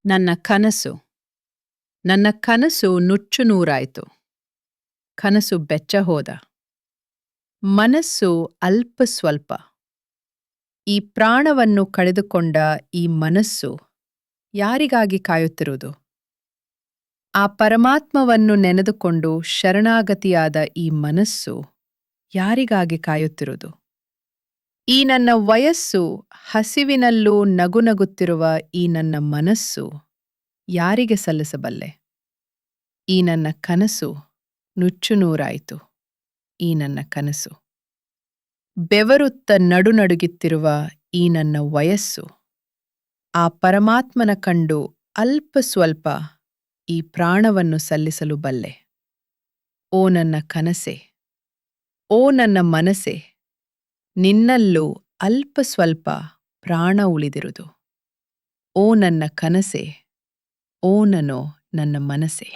ನನ್ನ ಕನಸು. ನನ್ನ ಕನಸು ನುಚ್ಚುನೂರಾಯ್ತು. ಕನಸು ಬೆಚ್ಚ ಹೋದ. ಮನಸ್ಸು ಅಲ್ಪ ಸ್ವಲ್ಪ. ಈ ಪ್ರಾಣವನ್ನು ಕಳೆದುಕೊಂಡ ಈ ಮನಸ್ಸು ಯಾರಿಗಾಗಿ ಕಾಯುತ್ತಿರುವುದು? ಆ ಪರಮಾತ್ಮವನ್ನು ನೆನೆದುಕೊಂಡು ಶರಣಾಗತಿಯಾದ ಈ ಮನಸ್ಸು ಯಾರಿಗಾಗಿ ಕಾಯುತ್ತಿರುವುದು? ಈ ನನ್ನ ವಯಸ್ಸು ಹಸಿವಿನಲ್ಲೂ ನಗುನಗುತ್ತಿರುವ ಈ ನನ್ನ ಮನಸ್ಸು ಯಾರಿಗೆ ಸಲ್ಲಿಸಬಲ್ಲೆ? ಈ ನನ್ನ ಕನಸು ನುಚ್ಚುನೂರಾಯಿತು. ಈ ನನ್ನ ಕನಸು ಬೆವರುತ್ತ ನಡುನಡುಗುತ್ತಿರುವ ಈ ನನ್ನ ವಯಸ್ಸು ಆ ಪರಮಾತ್ಮನ ಕಂಡು ಅಲ್ಪ ಸ್ವಲ್ಪ ಈ ಪ್ರಾಣವನ್ನು ಸಲ್ಲಿಸಲು ಬಲ್ಲೆ. ಓ ನನ್ನ ಕನಸೆ, ಓ ನನ್ನ ಮನಸ್ಸೆ, ನಿನ್ನಲ್ಲೂ ಅಲ್ಪ ಸ್ವಲ್ಪ ಪ್ರಾಣ ಉಳಿದಿರುವುದು. ಓ ನನ್ನ ಕನಸೆ, ಓ ನನ್ನ ಮನಸ್ಸೆ.